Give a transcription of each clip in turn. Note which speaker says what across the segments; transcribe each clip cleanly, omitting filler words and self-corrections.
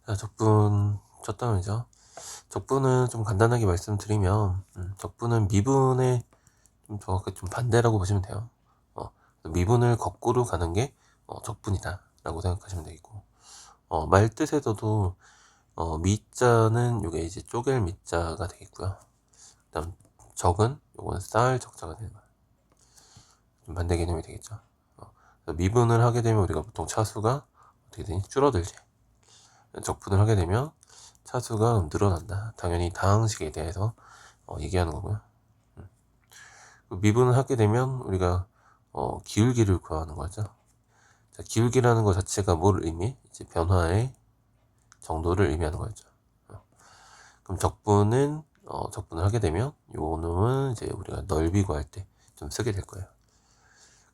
Speaker 1: 자, 적분 첫 단원이죠. 적분은 좀 간단하게 말씀드리면, 적분은 미분의 정확히 좀 반대라고 보시면 돼요. 미분을 거꾸로 가는 게 적분이다 라고 생각하시면 되겠고, 말 뜻에서도 미자는 요게 이제 쪼갤 미자가 되겠고요. 그다음 적은 요거는 쌓을 적자가 되는 거예요. 좀 반대 개념이 되겠죠. 미분을 하게 되면 우리가 보통 차수가 어떻게 되니? 줄어들지. 적분을 하게 되면 차수가 늘어난다. 당연히 다항식에 대해서 얘기하는 거고요. 미분을 하게 되면 우리가 기울기를 구하는 거죠. 자, 기울기라는 것 자체가 뭘 의미해? 이제 변화의 정도를 의미하는 거죠. 그럼 적분을 하게 되면 요 놈은 이제 우리가 넓이 구할 때 좀 쓰게 될 거예요.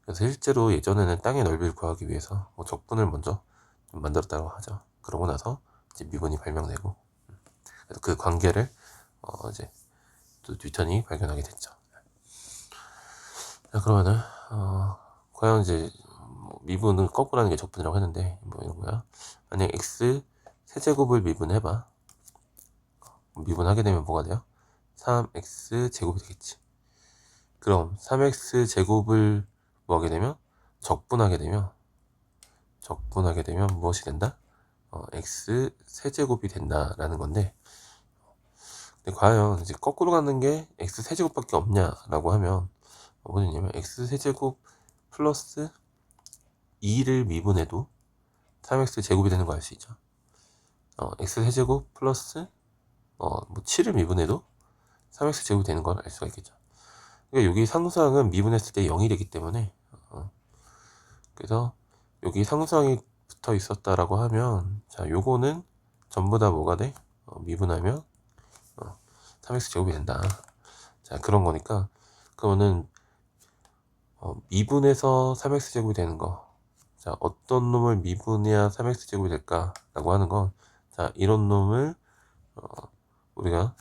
Speaker 1: 그래서 실제로 예전에는 땅의 넓이를 구하기 위해서 적분을 먼저 좀 만들었다고 하죠. 그러고 나서 이제 미분이 발명되고, 그래서 그 관계를 이제 또 뉴턴이 발견하게 됐죠. 자, 그러면은 과연 이제 미분을 거꾸로 하는 게 적분이라고 했는데 뭐 이런 거야. 만약 x 세제곱을 미분해봐. 미분하게 되면 뭐가 돼요? 3x 제곱이 되겠지. 그럼 3x 제곱을 뭐 하게 되면 적분하게 되면 무엇이 된다? x 세제곱이 된다라는 건데, 근데 과연 이제 거꾸로 가는 게 x 세제곱밖에 없냐라고 하면 뭐냐면 x 세제곱 플러스 2를 미분해도 3x 제곱이 되는 거 알 수 있죠. x 세제곱 플러스 뭐 7을 미분해도 3x 제곱이 되는 걸 알 수가 있겠죠. 그러니까 여기 상수항은 미분했을 때 0이 되기 때문에 그래서 여기 상수항이 붙어 있었다라고 하면, 자, 요거는 전부 다 뭐가 돼? 미분하면 3x 제곱이 된다. 자, 그런 거니까 그러면은 미분해서 3x 제곱이 되는 거, 자, 어떤 놈을 미분해야 3x 제곱이 될까라고 하는 건, 자, 이런 놈을 우리가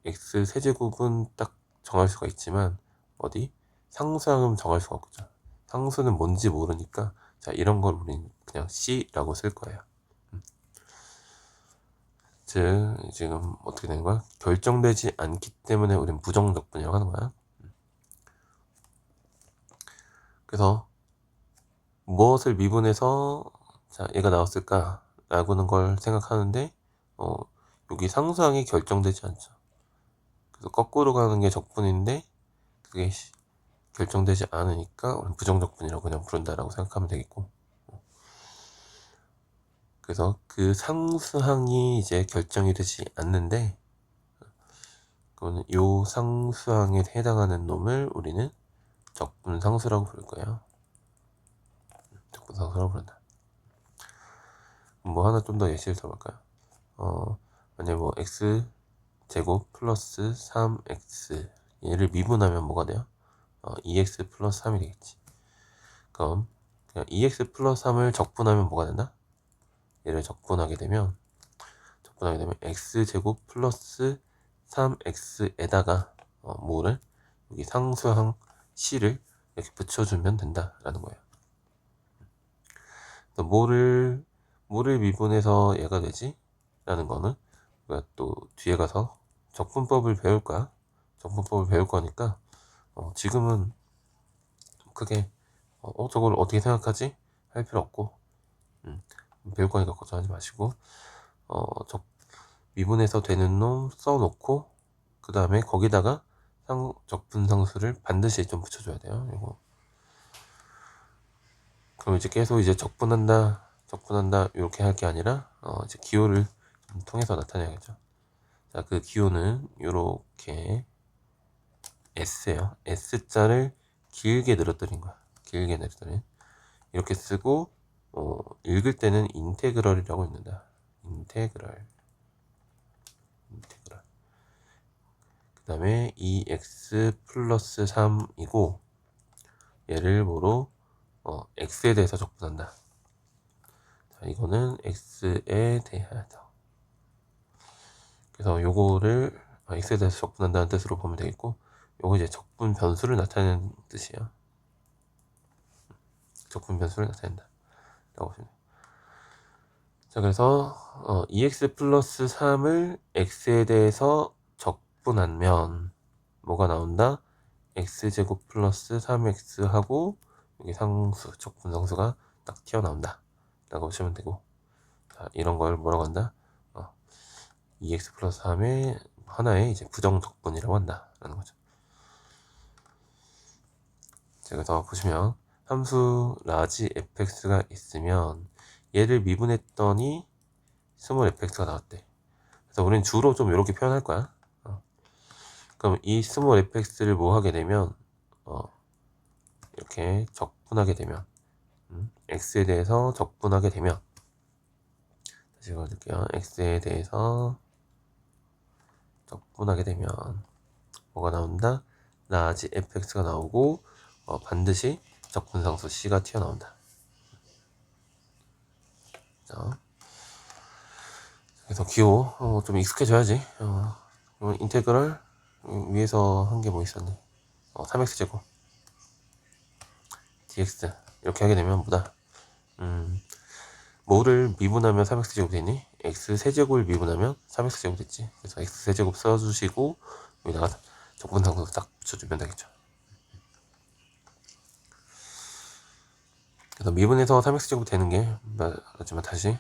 Speaker 1: x 세제곱은 딱 정할 수가 있지만 어디 상수항은 정할 수가 없죠. 상수는 뭔지 모르니까, 자, 이런 걸 우리는 그냥 C라고 쓸 거예요. 즉 지금 어떻게 되는 거야? 결정되지 않기 때문에 우리는 부정적분이라고 하는 거야. 그래서 무엇을 미분해서 자 얘가 나왔을까 라고는 걸 생각하는데, 여기 상수항이 결정되지 않죠. 그래서 거꾸로 가는 게 적분인데 그게 결정되지 않으니까 우리는 부정적분이라고 그냥 부른다라고 생각하면 되겠고, 그래서 그 상수항이 이제 결정이 되지 않는데, 그거는 요 상수항에 해당하는 놈을 우리는 적분상수라고 부를 거예요. 적분상수라고 부른다. 뭐 하나 좀 더 예시를 들어볼까요? 만약에 뭐 x 제곱 플러스 3x 얘를 미분하면 뭐가 돼요? 2x 플러스 3이 되겠지. 그럼 그냥 2x 플러스 3을 적분하면 뭐가 된다? 얘를 적분하게 되면 x제곱 플러스 3x에다가 뭐를 여기 상수항 c를 이렇게 붙여주면 된다라는 거예요. 뭐를 미분해서 얘가 되지? 라는 거는 우리가 또 뒤에 가서 적분법을 배울 거야. 적분법을 배울 거니까 지금은 크게 저걸 어떻게 생각하지? 할 필요 없고, 배울 거니까 걱정하지 마시고 미분해서 되는 놈 써놓고, 그 다음에 거기다가 적분상수를 반드시 좀 붙여줘야 돼요. 이거. 그럼 이제 계속 이제 적분한다 이렇게 할 게 아니라 이제 기호를 좀 통해서 나타내야겠죠. 자, 그 기호는 요렇게 S예요. S자를 길게 늘어뜨린 거야. 길게 늘어뜨린. 이렇게 쓰고 읽을 때는 인테그럴이라고 읽는다. 인테그럴. 그 다음에 2x 플러스 3이고 얘를 뭐로 x에 대해서 적분한다. 자, 이거는 x에 대하여. 그래서 요거를 x에 대해서 적분한다는 뜻으로 보면 되겠고, 요거 이제 적분 변수를 나타내는 뜻이에요. 적분 변수를 나타낸다 라고 보시면 돼요. 자, 그래서 2x 플러스 3을 x에 대해서 적분하면 뭐가 나온다? x제곱 플러스 3x 하고 여기 상수, 적분상수가 딱 튀어나온다 라고 보시면 되고, 자, 이런 걸 뭐라고 한다? 2x 플러스 3의 하나의 이제 부정적분이라고 한다 라는 거죠. 제가 더 보시면 함수 라지 fx가 있으면 얘를 미분했더니 스몰 fx가 나왔대. 그래서 우리는 주로 좀 이렇게 표현할 거야. 그럼 이 스몰 fx를 뭐 하게 되면 이렇게 적분하게 되면 x에 대해서 적분하게 되면, 다시 읽어줄게요. x에 대해서 적분하게 되면 뭐가 나온다? 라지 fx가 나오고 반드시 적분상수 c가 튀어나온다. 자, 그래서 기호 좀 익숙해져야지. 인테그럴 위에서 한 게 뭐 있었니? 3x제곱 dx 이렇게 하게 되면 뭐다? 뭐를 미분하면 3x제곱 되니? x세제곱을 미분하면 3x제곱 됐지. 그래서 x세제곱 써주시고 여기다가 적분상수 딱 붙여주면 되겠죠. 그래서 미분해서 3x제곱 되는 게 맞지만 다시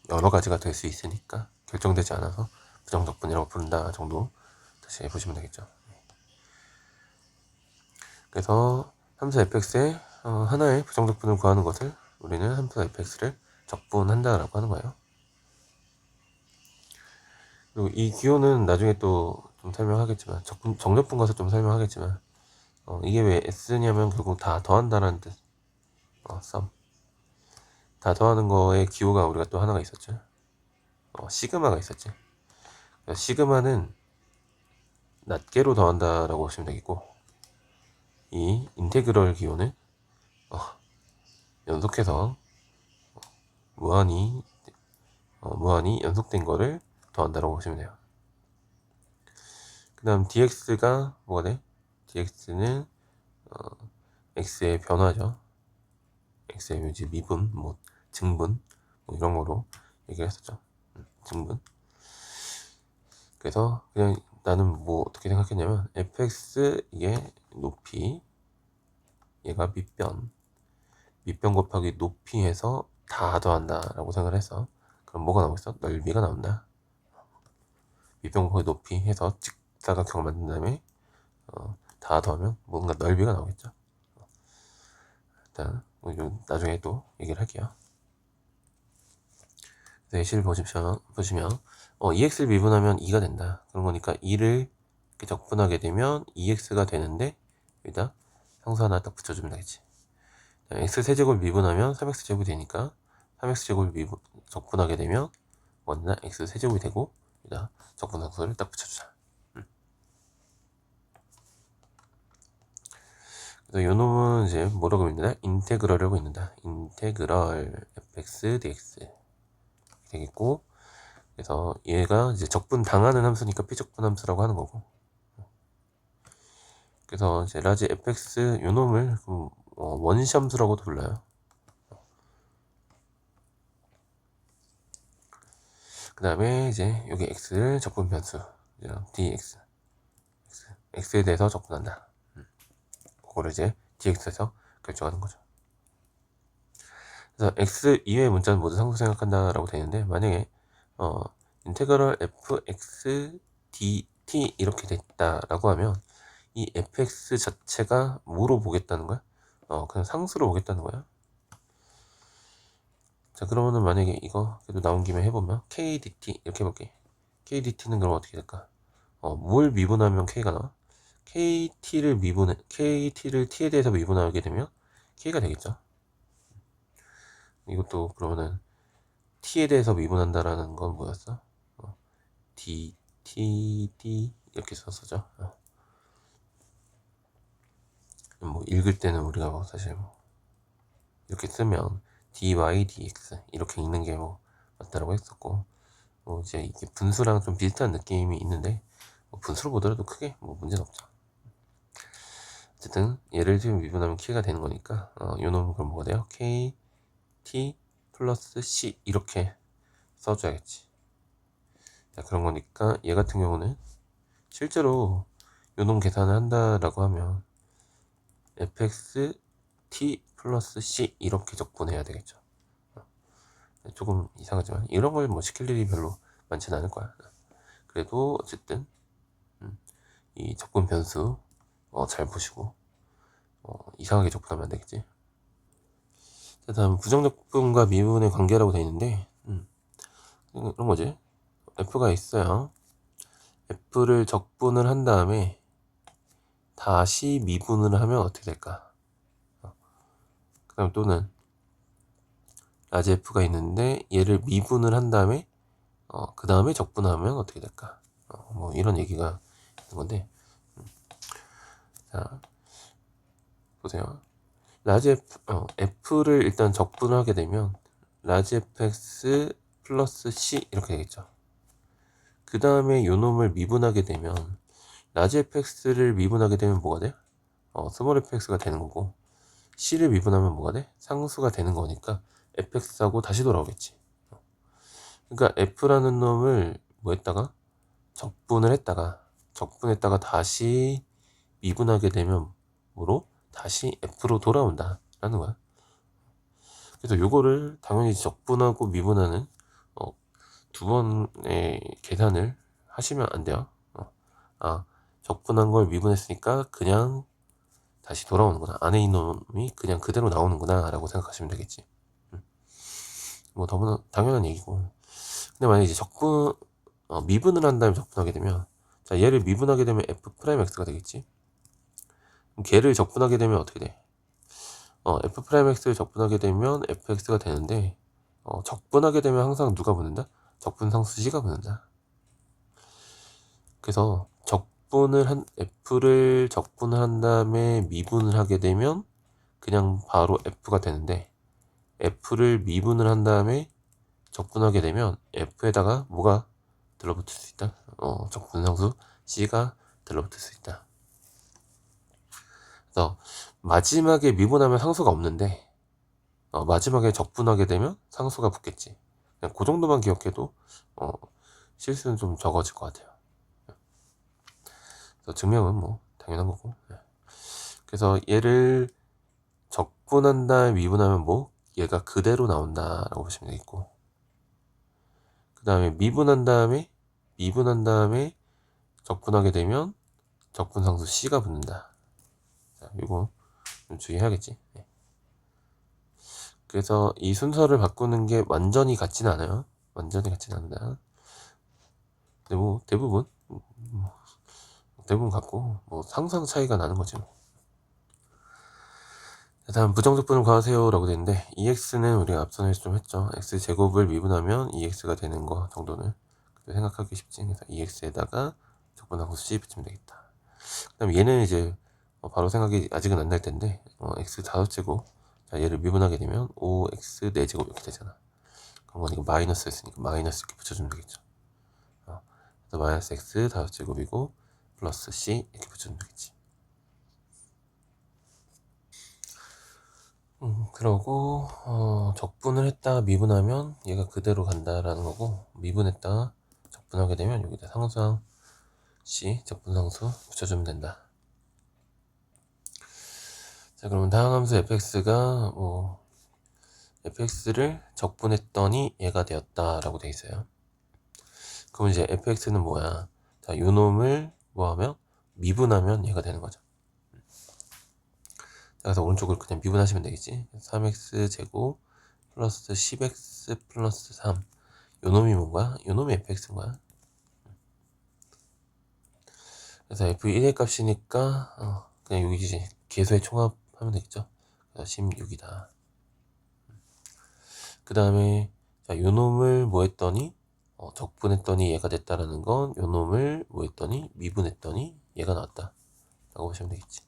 Speaker 1: 여러 가지가 될 수 있으니까 결정되지 않아서 부정적분이라고 부른다 정도 다시 해보시면 되겠죠. 그래서 함수 fx의 하나의 부정적분을 구하는 것을 우리는 함수 fx를 적분한다라고 하는 거예요. 그리고 이 기호는 나중에 또 좀 설명하겠지만, 정적분 가서 좀 설명하겠지만, 이게 왜 s냐면 결국 다 더한다라는 뜻. 썸. 다 더하는 거에 기호가 우리가 또 하나가 있었죠. 시그마가 있었지. 시그마는 낱개로 더한다라고 보시면 되겠고, 이 인테그럴 기호는 연속해서 무한히 연속된 거를 더한다라고 보시면 돼요. 그 다음 dx가 뭐가 돼? dx는 x의 변화죠. x의 묘지 미분, 뭐 증분, 뭐 이런 거로 얘기를 했었죠. 증분. 그래서 그냥 나는 뭐 어떻게 생각했냐면 fx 이게 높이, 얘가 밑변 곱하기 높이 해서 다 더한다 라고 생각을 해서, 그럼 뭐가 나오겠어? 넓이가 나온다. 밑변 곱하기 높이 해서 직사각형을 만든 다음에 다 더하면 뭔가 넓이가 나오겠죠. 일단 나중에 또 얘기를 할게요. 예시를 보시면 2x를 미분하면 2가 된다. 그런 거니까 2를 이렇게 적분하게 되면 2x가 되는데 여기다 상수 하나 딱 붙여주면 되겠지. x세제곱을 미분하면 3x제곱이 되니까 3x제곱을 적분하게 되면 뭐냐? x세제곱이 되고 여기다 적분상수를 딱 붙여주자. 그래서 요 놈은 이제 뭐라고 읽는다? 인테그럴이라고 읽는다. 인테그럴 fx dx 되겠고, 그래서 얘가 이제 적분 당하는 함수니까 피적분 함수라고 하는 거고, 그래서 이제 라지 fx 요 놈을 원시 함수라고도 불러요. 그 다음에 이제 여기 x를 적분 변수 dx x에 대해서 적분한다. 그거를 이제 dx에서 결정하는 거죠. 그래서 x 이외의 문자는 모두 상수 생각한다 라고 되는데, 만약에 인테그럴 fx dt 이렇게 됐다 라고 하면 이 fx 자체가 뭐로 보겠다는 거야? 그냥 상수로 보겠다는 거야. 자, 그러면은 만약에 이거 그래도 나온 김에 해보면 kdt 이렇게 해볼게. kdt는 그럼 어떻게 될까? 뭘 미분하면 k가 나와? kt를 t에 대해서 미분하게 되면 k가 되겠죠. 이것도 그러면은 t에 대해서 미분한다라는 건 뭐였어? d 이렇게 썼었죠. 뭐 읽을 때는 우리가 뭐 사실 뭐 이렇게 쓰면 dy dx 이렇게 읽는 게 뭐 맞다라고 했었고, 뭐 이제 이게 분수랑 좀 비슷한 느낌이 있는데 분수로 보더라도 크게 뭐 문제는 없죠. 어쨌든 얘를 지금 미분하면 k가 되는 거니까 요 놈은 그럼 뭐가 돼요? kt 플러스 c 이렇게 써줘야겠지. 자, 그런 거니까 얘 같은 경우는 실제로 요놈 계산을 한다라고 하면 fx t 플러스 c 이렇게 적분해야 되겠죠. 조금 이상하지만 이런 걸 뭐 시킬 일이 별로 많지는 않을 거야. 그래도 어쨌든 이 적분 변수 잘 보시고 이상하게 적분하면 안 되겠지. 자, 다음 부정적분과 미분의 관계라고 되어 있는데 이런 거지. f가 있어요. f를 적분을 한 다음에 다시 미분을 하면 어떻게 될까? 그 다음 또는 라지 f가 있는데 얘를 미분을 한 다음에 그 다음에 적분하면 어떻게 될까? 뭐 이런 얘기가 있는 건데 자 보세요. 라지 f를 일단 적분을 하게 되면 라지 fx 플러스 c 이렇게 되겠죠. 그 다음에 요 놈을 미분하게 되면 라지 fx를 미분하게 되면 뭐가 돼? 스몰 fx가 되는 거고 c를 미분하면 뭐가 돼? 상수가 되는 거니까 fx하고 다시 돌아오겠지. 그러니까 f라는 놈을 뭐 했다가 적분했다가 다시 미분하게 되면 뭐로? 다시 f로 돌아온다 라는 거야. 그래서 요거를 당연히 적분하고 미분하는 두 번의 계산을 하시면 안 돼요. 적분한 걸 미분했으니까 그냥 다시 돌아오는구나. 안에 있는 놈이 그냥 그대로 나오는구나 라고 생각하시면 되겠지. 뭐 너무나 당연한 얘기고. 근데 만약에 이제 미분을 한 다음에 적분하게 되면 자 얘를 미분하게 되면 f'x가 되겠지. 그럼 걔를 적분하게 되면 어떻게 돼? f'x를 적분하게 되면 fx가 되는데 적분하게 되면 항상 누가 붙는다? 적분상수 c가 붙는다. 그래서 f를 적분을 한 다음에 미분을 하게 되면 그냥 바로 f가 되는데 f를 미분을 한 다음에 적분하게 되면 f에다가 뭐가 들러붙을 수 있다? 적분상수 c가 들러붙을 수 있다. 그래서 마지막에 미분하면 상수가 없는데 마지막에 적분하게 되면 상수가 붙겠지. 그냥 그 정도만 기억해도 실수는 좀 적어질 것 같아요. 그래서 증명은 뭐 당연한 거고. 그래서 얘를 적분한 다음에 미분하면 뭐 얘가 그대로 나온다라고 보시면 되겠고, 그 다음에 미분한 다음에 적분하게 되면 적분상수 c가 붙는다. 자, 이거 좀 주의해야겠지. 그래서 이 순서를 바꾸는 게 완전히 같지는 않아요. 완전히 같지는 않는다. 근데 뭐 대부분 같고 뭐 상상 차이가 나는 거지 뭐. 다음 부정적분을 구하세요 라고 되는데 ex는 우리가 앞선에서 좀 했죠. x제곱을 미분하면 ex가 되는 거 정도는 생각하기 쉽지. 그래서 ex에다가 적분하고 c 붙이면 되겠다. 그 다음에 얘는 이제 바로 생각이 아직은 안 날 텐데 x 5제곱, 자 얘를 미분하게 되면 5x 4제곱 이렇게 되잖아. 그런 거니까 마이너스였으니까 마이너스 이렇게 붙여주면 되겠죠. 그래서 마이너스 x 5제곱이고 플러스 c 이렇게 붙여주면 되겠지. 그러고 적분을 했다가 미분하면 얘가 그대로 간다라는 거고, 미분했다가 적분하게 되면 여기다 상수항 c 적분상수 붙여주면 된다. 자 그러면 다음 함수 fx가 fx를 적분했더니 얘가 되었다 라고 돼 있어요. 그럼 이제 fx는 뭐야? 자 요놈을 뭐하면 미분하면 얘가 되는 거죠. 그래서 오른쪽을 그냥 미분하시면 되겠지. 3x 제곱 플러스 10x 플러스 3. 요놈이 뭔가? 요놈이 fx인 거야. 그래서 f1의 값이니까 그냥 여기 계수의 총합하면 되겠죠. 그래서 16이다. 그 다음에 자 요놈을 뭐 했더니 적분했더니 얘가 됐다라는 건 요놈을 뭐 했더니 미분했더니 얘가 나왔다 라고 보시면 되겠지.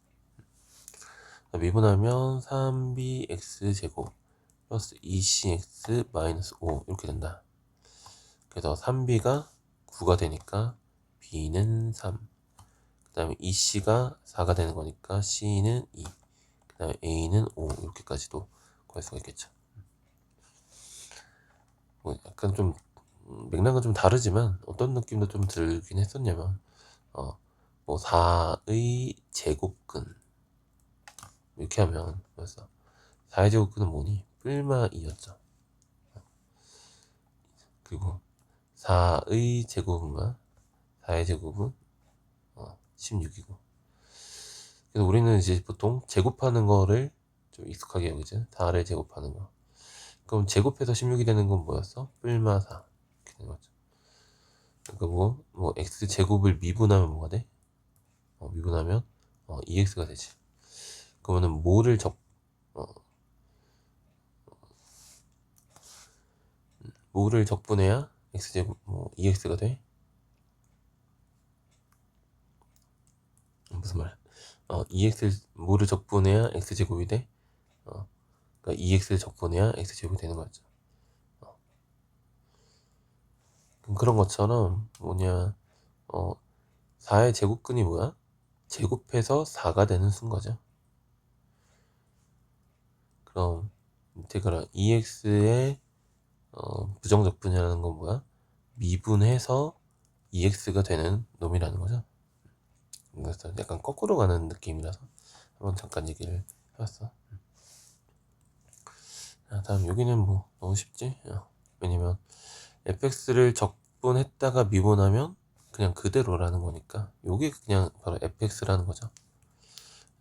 Speaker 1: 미분하면 3bx제곱 플러스 2cx 마이너스 5 이렇게 된다. 그래서 3b가 9가 되니까 b는 3, 그 다음에 2c가 4가 되는 거니까 c는 2, 그 다음에 a는 5 이렇게까지도 구할 수가 있겠죠. 뭐 약간 좀 맥락은 좀 다르지만 어떤 느낌도 좀 들긴 했었냐면 뭐 4의 제곱근 이렇게 하면 뭐였어? 4의 제곱근은 뭐니? 뿔마 2였죠. 그리고 4의 제곱은가? 4의 제곱은 16이고. 그래서 우리는 이제 보통 제곱하는 거를 좀 익숙하게 여기죠. 4를 제곱하는 거. 그럼 제곱해서 16이 되는 건 뭐였어? 뿔마 4 이렇게 되는 거죠. 그러니까 뭐 x 제곱을 미분하면 뭐가 돼? 미분하면 2x가 되지. 그러면은 뭐를 뭐를 적분해야 x제곱 2x가 돼? 무슨 말이야? 2x 뭐를 적분해야 x제곱이 돼? 그러니까 2x를 적분해야 x제곱이 되는 거죠. 그럼 그런 것처럼 4의 제곱근이 뭐야? 제곱해서 4가 되는 수인 거죠. 그럼 인테그랄 2x의 부정적분이라는 건 뭐야? 미분해서 2x가 되는 놈이라는 거죠. 그래서 약간 거꾸로 가는 느낌이라서 한번 잠깐 얘기를 해봤어. 다음 여기는 뭐 너무 쉽지? 왜냐면 fx를 적분했다가 미분하면 그냥 그대로라는 거니까 요게 그냥 바로 fx라는 거죠.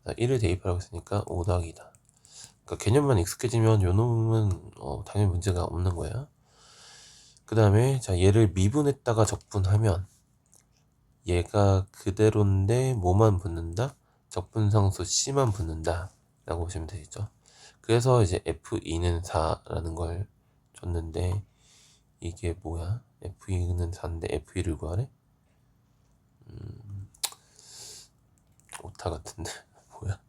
Speaker 1: 1을 대입하라고 했으니까 5 더하기 2다. 그러니까 개념만 익숙해지면 요 놈은 당연히 문제가 없는 거야. 그 다음에 자 얘를 미분했다가 적분하면 얘가 그대로인데 뭐만 붙는다? 적분상수 C만 붙는다 라고 보시면 되겠죠. 그래서 이제 F2는 4라는 걸 줬는데 이게 뭐야? F2는 4인데 F2를 구하래? 오타 같은데 뭐야?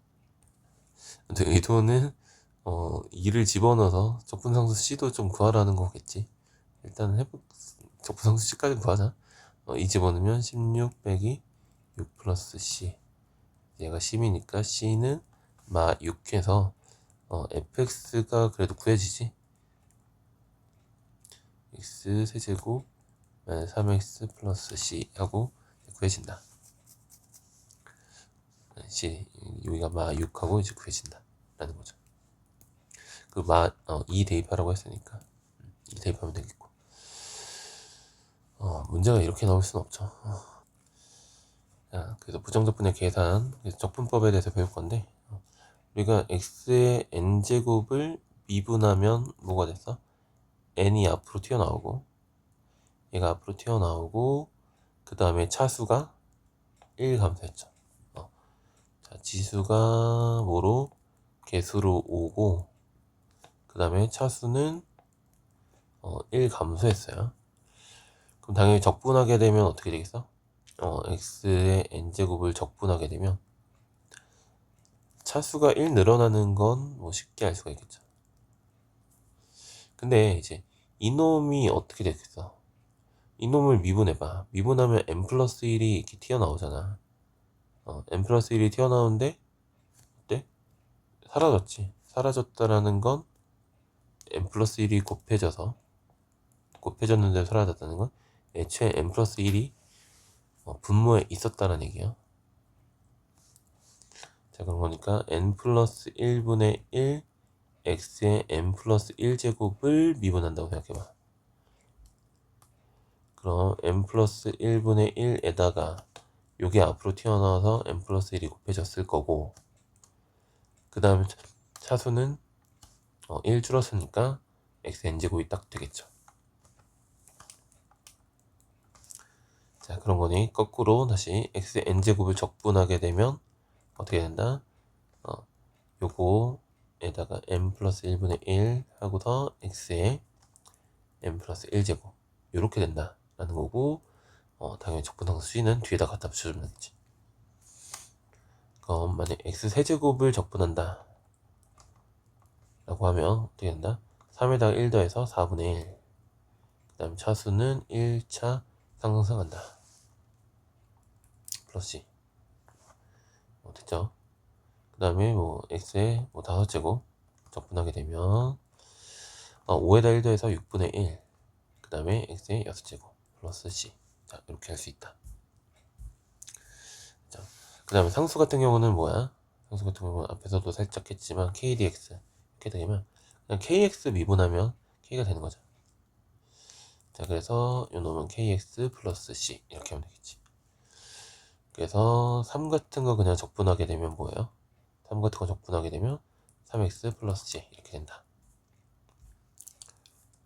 Speaker 1: 근데 의도는 2를 집어넣어서 적분상수 C도 좀 구하라는 거겠지. 일단 적분상수 C까지 구하자. 2 집어넣으면 16 빼기 6 플러스 C. 얘가 10이니까 C는 마 6해서 fx가 그래도 구해지지. x 세제곱 3x 플러스 c 하고 구해진다. c 여기가 마 6하고 이제 구해진다 라는 거죠. 그 2 대입하라고 했으니까 2 대입하면 되겠고. 문제가 이렇게 나올 수는 없죠. 자, 그래서 부정적분의 계산, 적분법에 대해서 배울 건데, 우리가 x의 n제곱을 미분하면 뭐가 됐어? n이 앞으로 튀어나오고, 얘가 앞으로 튀어나오고, 그 다음에 차수가 1 감소했죠. 자, 지수가 뭐로? 개수로 5고, 그 다음에 차수는 1 감소했어요. 그럼 당연히 적분하게 되면 어떻게 되겠어? x의 n제곱을 적분하게 되면 차수가 1 늘어나는 건 뭐 쉽게 알 수가 있겠죠. 근데 이제 이놈이 어떻게 되겠어? 이놈을 미분해봐. 미분하면 n 플러스 1이 이렇게 튀어나오잖아. n 플러스 1이 튀어나오는데 어때? 사라졌지. 사라졌다라는 건 n 플러스 1이 곱해졌는데 사라졌다는 건 애초에 n 플러스 1이 분모에 있었다는 얘기야. 자, 그런 거니까 n 플러스 1분의 1 x의 n 플러스 1제곱을 미분한다고 생각해봐. 그럼 n 플러스 1분의 1에다가 요게 앞으로 튀어나와서 n 플러스 1이 곱해졌을 거고, 그 다음에 차수는 1 줄었으니까 x n제곱이 딱 되겠죠. 자, 그런 거니 거꾸로 다시 x n제곱을 적분하게 되면 어떻게 된다? 요거에다가 n 플러스 1분의 1 하고서 x의 n 플러스 1제곱 요렇게 된다 라는 거고, 당연히 적분상수 C는 뒤에다 갖다 붙여주면 되겠지. 그럼 만약 x 세제곱을 적분한다 라고 하면 어떻게 된다? 3에다가 1 더해서 4분의 1. 그 다음 차수는 1차 상승한다. 플러스 C. 됐죠? 그 다음에 x의 5제곱 적분하게 되면 5에다 1 더해서 6분의 1. 그 다음에 x의 6제곱 플러스 c. 자, 이렇게 할 수 있다. 자, 그 다음에 상수 같은 경우는 뭐야? 상수 같은 경우는 앞에서도 살짝 했지만 kdx 이렇게 되면 그냥 kx 미분하면 k가 되는 거죠. 자, 그래서 요 놈은 kx 플러스 c 이렇게 하면 되겠지. 그래서 3 같은 거 그냥 적분하게 되면 뭐예요? 3 같은 거 적분하게 되면 3x 플러스 c 이렇게 된다.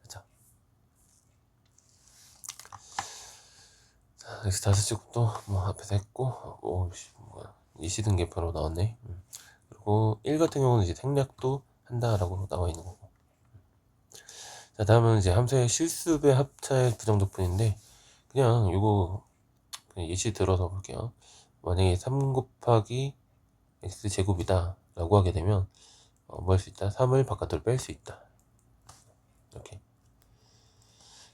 Speaker 1: 자, x 다섯제곱도 뭐 앞에서 했고, 오, 뭐야, 이시등계표로 나왔네. 그리고 1 같은 경우는 이제 생략도 한다라고 나와 있는 거고. 자, 다음은 이제 함수의 실수배 합차의 부정적분인데, 그냥 요거 그냥 예시 들어서 볼게요. 만약에 3 곱하기 x제곱이다 라고 하게 되면 뭐 할 수 있다? 3을 바깥으로 뺄 수 있다. 이렇게.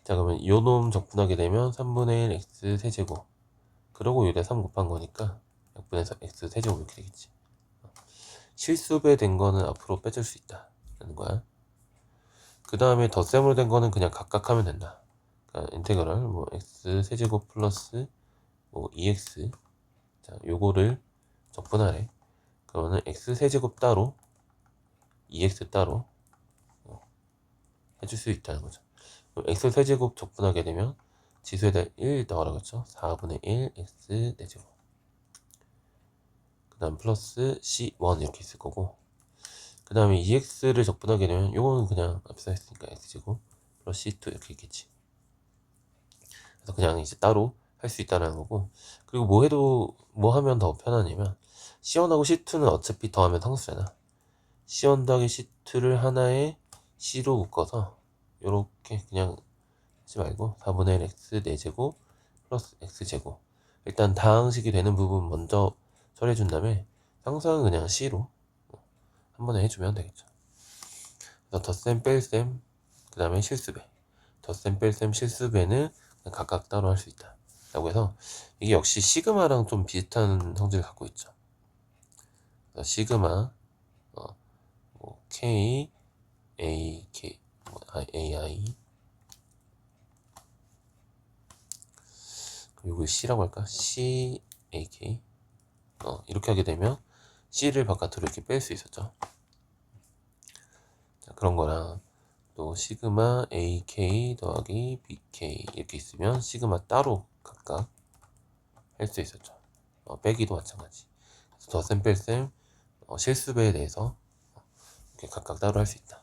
Speaker 1: 자, 그러면 요 놈 적분하게 되면 3분의 1 x 세제곱, 그러고 여기다 3 곱한 거니까 약분해서 x 세제곱 이렇게 되겠지. 실수배 된 거는 앞으로 빼줄 수 있다 라는 거야. 그 다음에 덧셈으로 된 거는 그냥 각각 하면 된다. 그러니까 인테그럴 뭐 x 세제곱 플러스 뭐 2x, 자, 요거를 적분하래. 그러면은 x 세제곱 따로 2x 따로 해줄 수 있다는 거죠. 그럼 x 세제곱 적분하게 되면 지수에다 1 더하라고 했죠. 4분의 1 x 4제곱, 그 다음 플러스 c1 이렇게 있을 거고, 그 다음에 2x를 적분하게 되면 요거는 그냥 앞에서 했으니까 x제곱 플러스 c2 이렇게 있겠지. 그래서 그냥 이제 따로 할 수 있다는 거고, 그리고 뭐 해도 뭐 하면 더 편하냐면 c1하고 c2는 어차피 더하면 상수잖아. c1 더하기 c2를 하나에 c로 묶어서 요렇게 그냥 하지 말고 4분의 1 x 4제곱 플러스 x제곱, 일단 다항식이 되는 부분 먼저 처리해준 다음에 상수항은 그냥 c로 한 번에 해주면 되겠죠. 그래서 덧셈 뺄셈 그 다음에 실수배, 덧셈 뺄셈 실수배는 각각 따로 할 수 있다 라고 해서 이게 역시 시그마랑 좀 비슷한 성질을 갖고 있죠. 시그마 뭐 k a k 뭐 ai, 이걸 c라고 할까? c a k 이렇게 하게 되면 c를 바깥으로 이렇게 뺄 수 있었죠. 자, 그런 거랑 또 시그마 AK 더하기 BK 이렇게 있으면 시그마 따로 각각 할 수 있었죠. 빼기도 마찬가지. 그래서 덧셈 뺄셈 실수배에 대해서 이렇게 각각 따로 할 수 있다.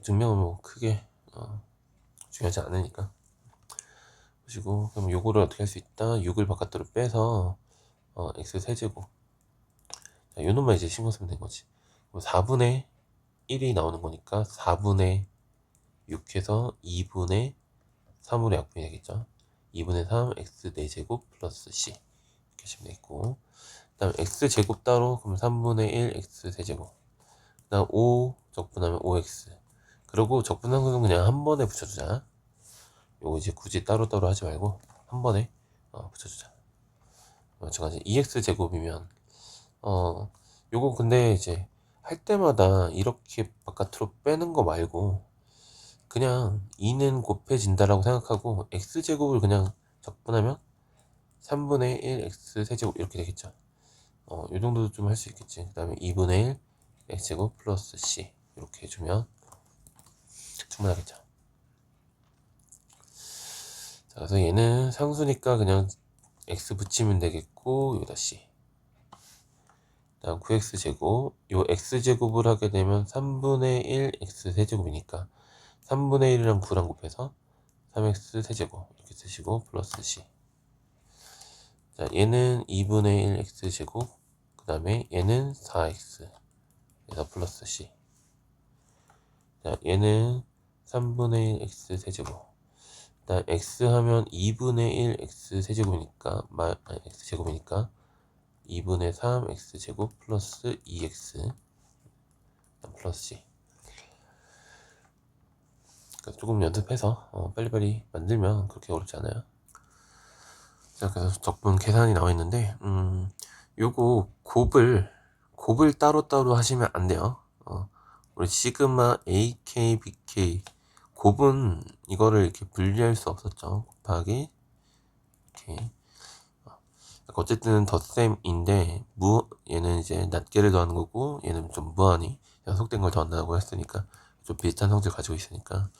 Speaker 1: 증명은 뭐 크게 중요하지 않으니까 보시고, 그럼 요거를 어떻게 할 수 있다? 6을 바깥으로 빼서 x 세제곱, 자, 요 놈만 이제 신경 쓰면 된 거지. 4분의 1이 나오는 거니까 4분의 6해서 2분의 3으로 약분이 되겠죠. 2분의 3 x 4제곱 플러스 c 이렇게 하시면 되겠고, 그 다음 x제곱 따로 그럼 3분의 1 x 세제곱, 그 다음 5 적분하면 5x, 그리고 적분한 거는 그냥 한 번에 붙여주자. 요거 이제 굳이 따로따로 하지 말고 한 번에 붙여주자. 마찬가지 2x 제곱이면 요거 근데 이제 할 때마다 이렇게 바깥으로 빼는 거 말고 그냥 2는 곱해진다라고 생각하고 x제곱을 그냥 적분하면 3분의 1 x 세제곱 이렇게 되겠죠. 요 정도도 좀 할 수 있겠지. 그 다음에 2분의 1 x제곱 플러스 c 이렇게 해주면 충분하겠죠. 자, 그래서 얘는 상수니까 그냥 x 붙이면 되겠고, 여기다 c. 다음 9x제곱, 요 x제곱을 하게 되면 3분의 1 x 세제곱이니까 3분의 1이랑 9랑 곱해서 3x 세제곱 이렇게 쓰시고 플러스 c. 자, 얘는 2분의 1 x제곱, 그 다음에 얘는 4x 그래서 플러스 c. 자, 얘는 3분의 1 x 세제곱, 일단 x 하면 2분의 1 x 세제곱이니까 x제곱이니까 2분의 3 x제곱 플러스 2x 플러스 c. 그러니까 조금 연습해서 빨리빨리 만들면 그렇게 어렵지 않아요. 자, 그래서 적분 계산이 나와 있는데 요거 곱을 따로따로 하시면 안 돼요. 우리 시그마 AK, BK 곱은 이거를 이렇게 분리할 수 없었죠. 곱하기 이렇게. 어쨌든 덧셈인데 얘는 이제 낱개를 더하는 거고 얘는 좀 무한히 연속된 걸 더한다고 했으니까 좀 비슷한 성질 가지고 있으니까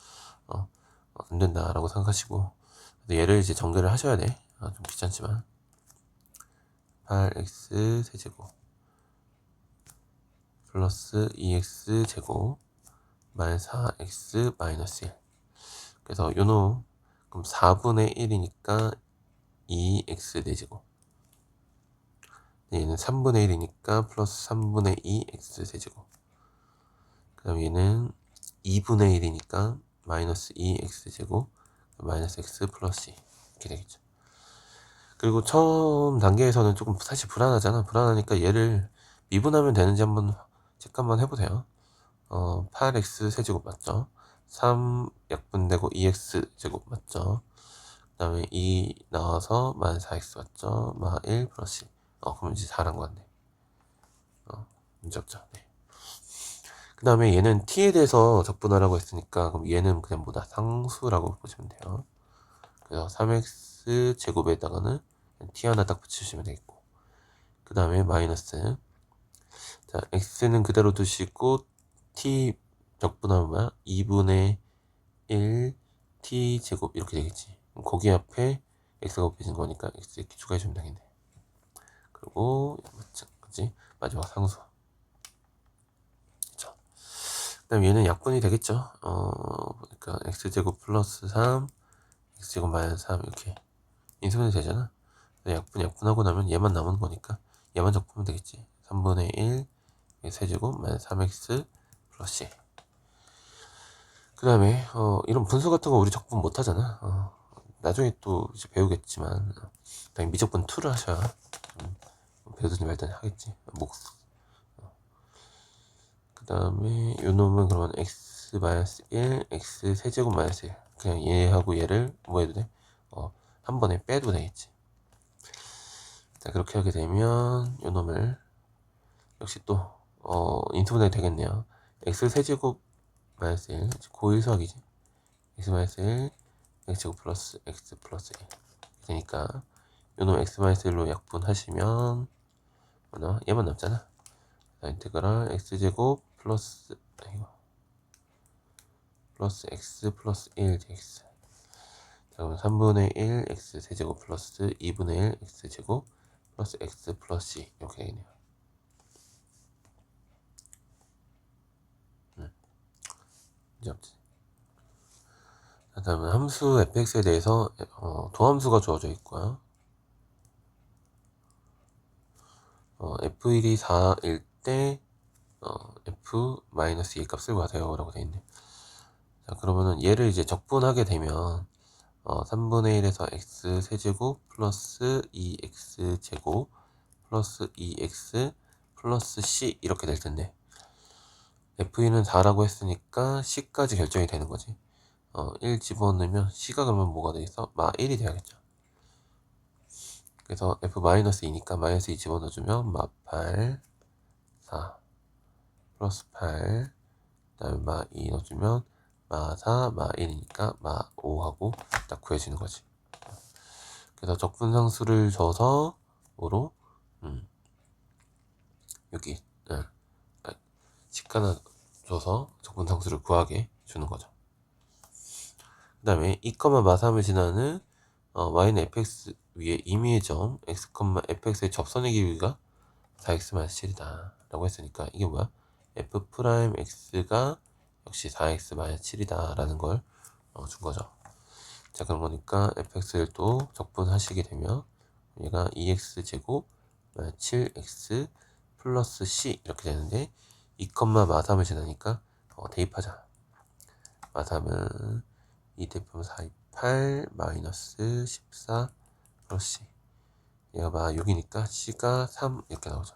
Speaker 1: 안 된다라고 생각하시고, 얘를 이제 정리를 하셔야 돼. 좀 귀찮지만 8x 세제곱 플러스 2x 제곱 마이너스 4x 마이너스 1. 그래서 요놈 그럼 4분의 1이니까 2x 4제곱, 얘는 3분의 1이니까 플러스 3분의 2 x 세제곱, 그 다음 얘는 2분의 1이니까 마이너스 2 x 제곱 마이너스 x 플러스 2 이렇게 되겠죠. 그리고 처음 단계에서는 조금 사실 불안하잖아. 불안하니까 얘를 미분하면 되는지 한번 체크 한번 해보세요. 8x 세제곱 맞죠? 3 약분되고 2x 제곱 맞죠? 그 다음에 2 나와서 마이너스 4x 맞죠? 마 1 플러스 2. 그럼 이제 잘한 것 같네. 문제 없죠. 네. 그 다음에 얘는 t에 대해서 적분하라고 했으니까 그럼 얘는 그냥 뭐다? 상수라고 보시면 돼요. 그래서 3x 제곱에다가는 t 하나 딱 붙이시면 되겠고, 그 다음에 마이너스, 자 x는 그대로 두시고 t 적분하면 뭐야? 2분의 1 t 제곱 이렇게 되겠지. 거기 앞에 x가 곱해진 거니까 x 이렇게 추가해주면 되겠네. 그리고 맞죠? 그치? 마지막 상수. 그쵸? 그 다음 얘는 약분이 되겠죠. 그러니까 x제곱 플러스 3 x제곱 마이너스 3 이렇게 인수분해 되잖아. 약분하고 나면 얘만 남은 거니까 얘만 적으면 되겠지. 3분의 1 세제곱 마이너스 3x 플러스 1. 그 다음에 이런 분수 같은 거 우리 적분 못 하잖아. 나중에 또 이제 배우겠지만 당연히 미적분 2를 하셔야 배우든지 말든지 하겠지. 그 다음에 요 놈은 그러면 x 마이너스 1 x 세제곱 마이너스 1, 그냥 얘하고 얘를 뭐 해도 돼? 한 번에 빼도 되겠지. 자 그렇게 하게 되면 요 놈을 역시 또 인수분해 되겠네요. x 세제곱 마이너스 1 고일수학이지. x 마이너스 1 x제곱 플러스 x 플러스 1 되니까 요놈 x 마이너스 1로 약분하시면 뭐나 얘만 남잖아. 인테그랄 x제곱 플러스 플러스 x 플러스 1 dx. 자 그럼 3분의 1 x 세제곱 플러스 2분의 1 x 제곱 플러스 x 플러스 2 이렇게 되겠네요. 이제 없지. 그 다음에 함수 fx에 대해서 도함수가 주어져 있고요. f1이 4일 때 f-2 값을 구하세요 라고 되어 있네. 자 그러면은 얘를 이제 적분하게 되면 3분의 1에서 x 세제곱 플러스 2x 제곱 플러스 2x 플러스 c 이렇게 될 텐데, f2는 4라고 했으니까 c까지 결정이 되는 거지. 1 집어넣으면 c가 그러면 뭐가 되겠어? 마 1이 돼야겠죠. 그래서 f-2니까 마이너스 2 집어넣어주면 마 8 4 플러스 8, 그 다음에 마 2 넣어주면 마 4, 마 1이니까 마 5하고 딱 구해지는 거지. 그래서 적분상수를 줘서 뭐로 여기 식 하나 줘서 적분상수를 구하게 주는 거죠. 그 다음에 2, 마 3을 지나는 y는 fx 위에 임의의 점 x, fx의 접선의 길이가 4x-7이다 라고 했으니까 이게 뭐야? f'x가 역시 4x-7이다 라는 걸 준 거죠. 자 그런 거니까 fx를 또 적분하시게 되면 얘가 2x 제곱 7x 플러스 c 이렇게 되는데 2, 마3을 지나니까 대입하자. 마3은 2 대표면 4, 8 마이너스 14 플러스 c, 얘가 마 6이니까 c가 3 이렇게 나오죠.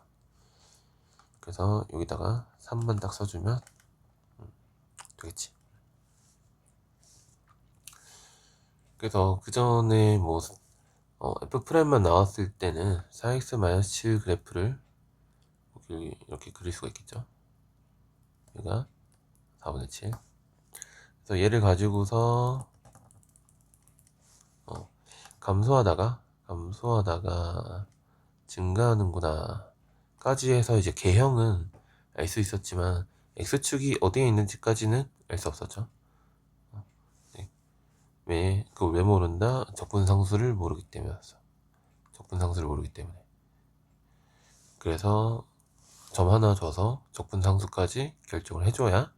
Speaker 1: 그래서 여기다가 3만 딱 써주면 되겠지. 그래서 그 전에 뭐 F'만 나왔을 때는 4x-7 그래프를 이렇게 그릴 수가 있겠죠. 얘가 4분의 7, 그래서 얘를 가지고서 감소하다가 증가하는구나 까지 해서 이제 개형은 알 수 있었지만 x축이 어디에 있는지까지는 알 수 없었죠. 네. 왜 모른다? 적분상수를 모르기 때문이었어. 적분상수를 모르기 때문에. 그래서 점 하나 줘서 적분상수까지 결정을 해줘야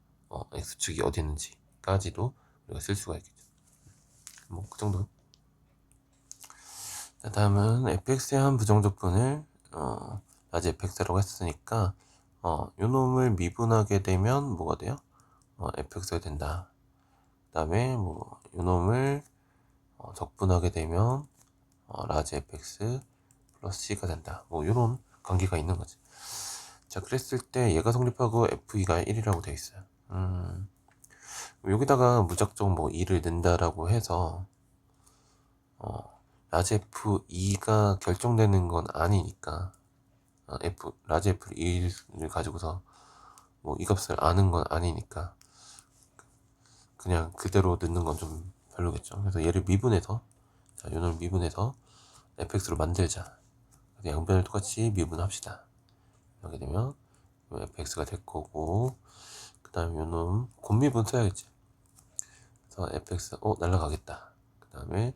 Speaker 1: x축이 어디 있는지까지도 우리가 쓸 수가 있겠죠. 뭐 그 정도. 자, 다음은 fx의 한 부정적분을 라지 fx라고 했으니까 요 놈을 미분하게 되면 뭐가 돼요? fx가 된다. 그 다음에 뭐 요 놈을 적분하게 되면 라지 fx 플러스 c가 된다. 뭐 요런 관계가 있는 거지. 자, 그랬을 때 얘가 성립하고 f2가 1이라고 되어 있어요. 여기다가 무작정 뭐 2를 넣는다라고 해서 라지 f2가 결정되는 건 아니니까 라지 f1을 가지고서 뭐 이 값을 아는 건 아니니까 그냥 그대로 넣는 건 좀 별로겠죠. 그래서 얘를 미분해서, 자, 요놈을 미분해서 fx로 만들자. 양변을 똑같이 미분합시다. 이렇게 되면 fx가 될 거고, 그 다음에 요놈 곱미분 써야겠지. 그래서 fx 날라가겠다. 그 다음에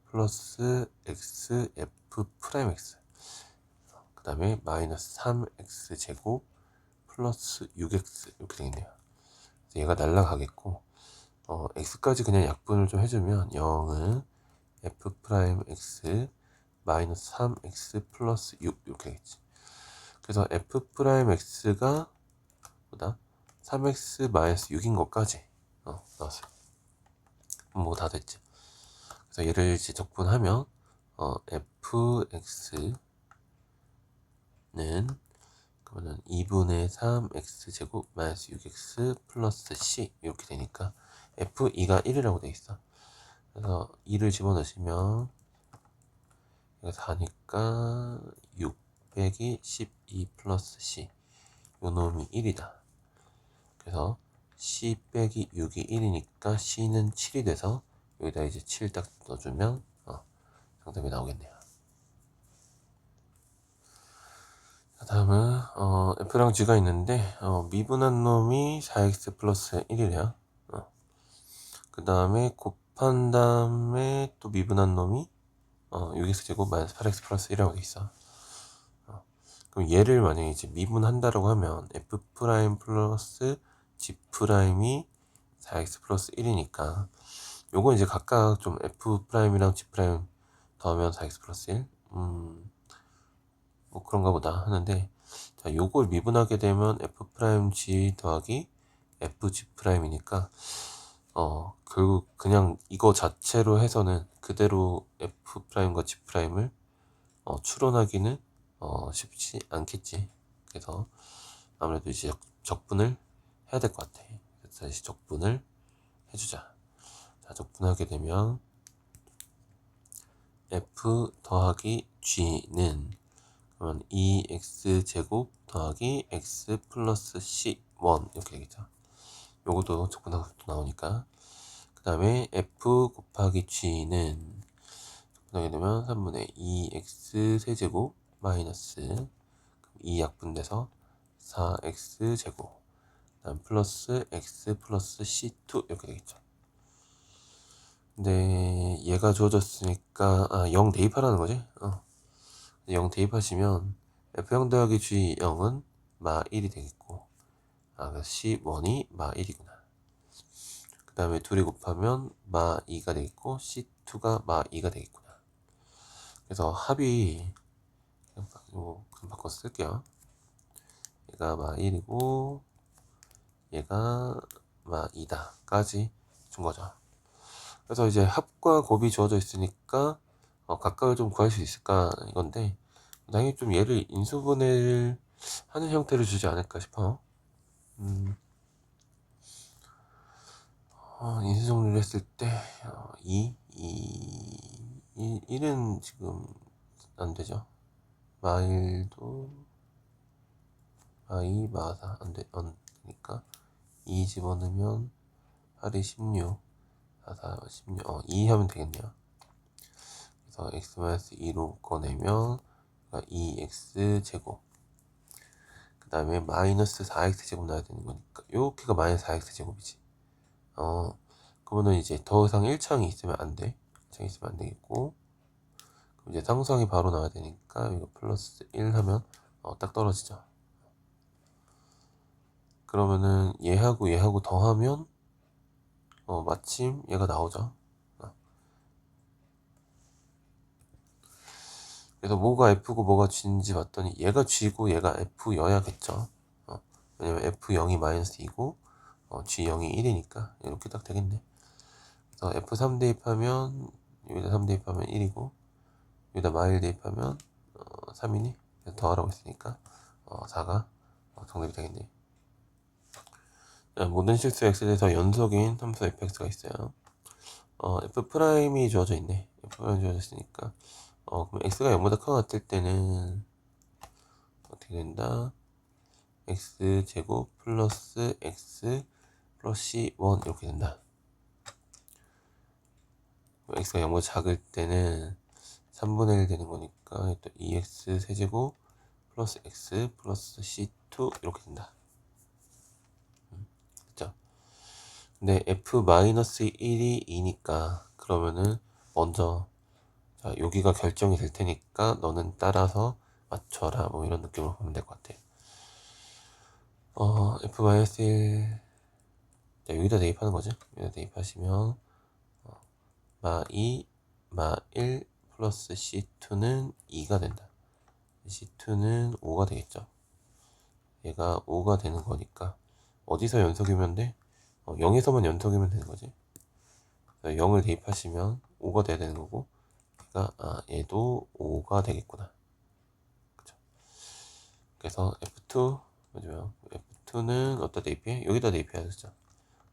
Speaker 1: 플러스 x f 프라임 x, 그 다음에 마이너스 3x 제곱 플러스 6x 이렇게 되겠네요. 얘가 날라가겠고, x까지 그냥 약분을 좀 해주면 0은 f 프라임 x 마이너스 3x 플러스 6 이렇게 되겠지. 그래서 f 프라임 x가 보다 3x 마이너스 6인 것까지 나왔어요. 뭐 다 됐지. 그래서 얘를 이제 적분하면 fx는 그러면 2분의 3x 제곱 마이너스 6x 플러스 c 이렇게 되니까 f2가 1이라고 돼 있어. 그래서 2를 집어넣으시면 이거 4니까 6 빼기 12 플러스 c, 요 놈이 1이다. 그래서 c 빼기 6이 1이니까 c는 7이 돼서 여기다 이제 7 딱 넣어주면 정답이 나오겠네요. 다음은 f랑 g가 있는데 미분한 놈이 4x 플러스 1이래요. 그 다음에 곱한 다음에 또 미분한 놈이 6x 제곱 마이너스 8x 플러스 1이라고 돼 있어. 그럼 얘를 만약에 이제 미분한다라고 하면 f 프라임 플러스 g 프라임이 4x 플러스 1이니까 요건 이제 각각 좀 f 프라임이랑 g 프라임 더하면 4x 플러스 1 뭐 그런가 보다 하는데, 자, 요걸 미분하게 되면 f 프라임 g 더하기 f g 프라임이니까 결국 그냥 이거 자체로 해서는 그대로 f 프라임과 g 프라임을 추론하기는 쉽지 않겠지. 그래서 아무래도 이제 적분을 해야 될 것 같아. 그래서 다시 적분을 해주자. 자, 적분하게 되면 f 더하기 g는 그러면 2x 제곱 더하기 x 플러스 c 1 이렇게 되겠죠. 요것도 적분하고 나오니까. 그 다음에 f 곱하기 g는 적분하게 되면 3분의 2x 세제곱 마이너스 2 약분돼서 4x 제곱, 그다음 플러스 x 플러스 c2 이렇게 되겠죠. 근데 얘가 주어졌으니까 0 대입하라는 거지. 0 대입하시면 f0 더하기 g0은 마 1이 되겠고, 그래서 c1이 마 1이구나. 그 다음에 둘이 곱하면 마 2가 되겠고 c2가 마 2가 되겠구나. 그래서 합이 그럼 바꿔 쓸게요. 얘가 마 1이고 얘가 마 2다 까지 준 거죠. 그래서 이제 합과 곱이 주어져 있으니까 각각을 좀 구할 수 있을까 이건데, 당연히 좀 얘를 인수분해를 하는 형태를 주지 않을까 싶어. 인수정리를 했을 때 1은 지금 안 되죠. 마 1도 마 2, 마 4 안 되니까 2 집어넣으면 8이 16, 4, 4, 16, 2 하면 되겠네요. 그래서 x-2로 꺼내면 2x 제곱, 그 다음에 마이너스 4x 제곱 나와야 되는 거니까 요렇게가 마이너스 4x 제곱이지. 그러면은 이제 더 이상 1창이 있으면 안 돼. 1창이 있으면 안 되겠고, 그럼 이제 상수항이 바로 나와야 되니까 이거 플러스 1 하면 딱 떨어지죠. 그러면은 얘하고 더하면 마침 얘가 나오죠. 그래서 뭐가 F고 뭐가 G인지 봤더니 얘가 G고 얘가 F여야겠죠. 왜냐면 F0이 마이너스 2고 G0이 1이니까 이렇게 딱 되겠네. 그래서 F3 대입하면 여기다 3 대입하면 1이고 여기다 마일 대입하면 3이니 더하라고 했으니까 4가 정답이 되겠네. 모든 실수 x에 대해서 연속인 함수 fx가 있어요. F'이 주어져 있네. F'이 주어져 있으니까 그럼 x가 0보다 크거나 같을 때는 어떻게 된다? x제곱 플러스 x 플러스 1 이렇게 된다. x가 0보다 작을 때는 3분의 1 되는 거니까 또 2x 세제곱 플러스 x 플러스 c2 이렇게 된다. 그쵸? 근데 f-1이 2니까 그러면은 먼저 자, 여기가 결정이 될 테니까 너는 따라서 맞춰라 뭐 이런 느낌으로 보면 될 것 같아. f-1 자, 여기다 대입하는 거죠. 여기다 대입하시면 마2 마1 플러스 c2는 2가 된다. c2는 5가 되겠죠. 얘가 5가 되는 거니까 어디서 연속이면 돼? 0에서만 연속이면 되는 거지. 0을 대입하시면 5가 돼야 되는 거고, 그러니까 얘도 5가 되겠구나. 그쵸? 그래서 F2 맞아요. F2는 어디다 대입해? 여기다 대입해야 되죠.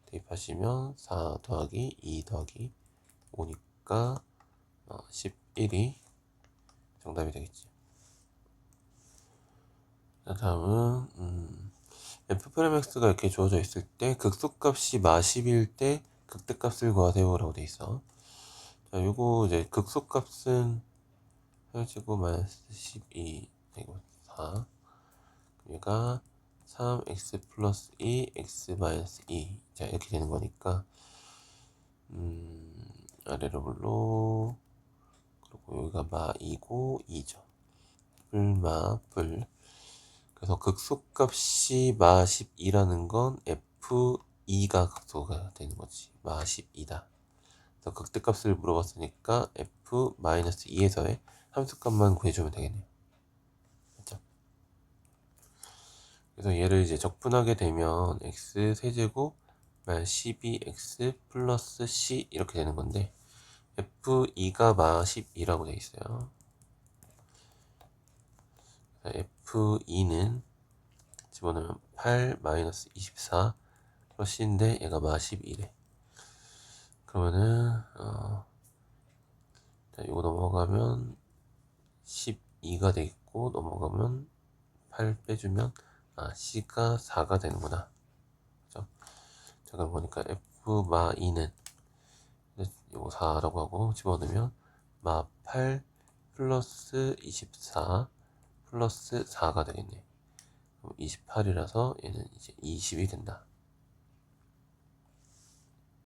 Speaker 1: 대입하시면 4 더하기 2 더하기 5니까 11이 정답이 되겠지. 다음은 f'x가 이렇게 주어져 있을 때 극소값이 마10일 때 극대값을 구하세요 라고 돼 있어. 자, 요거 이제 극소값은 8제곱 마이너스 12 이거 4 얘가 3x 플러스 2 x 마이너스 2 자 이렇게 되는 거니까 아래로 불로 그리고 여기가 마2고 2죠. 불 그래서 극소값이 마12라는 건 f2가 극소가 되는 거지. 마12다. 그래서 극대값을 물어봤으니까 f-2에서의 함수값만 구해주면 되겠네요. 그렇죠? 그래서 얘를 이제 적분하게 되면 x 세제곱 12x 플러스 c 이렇게 되는 건데 f2가 마12라고 되어 있어요. f2는 집어넣으면 8 마이너스 24 플러스인데 얘가 마12래. 그러면은 자, 이거 넘어가면 12가 되겠고 넘어가면 8 빼주면 C가 4가 되는구나. 그죠? 자, 그럼 보니까 F 마 2는 이거 4라고 하고 집어넣으면 마 8 플러스 24 플러스 4가 되겠네. 그럼 28이라서 얘는 이제 20이 된다.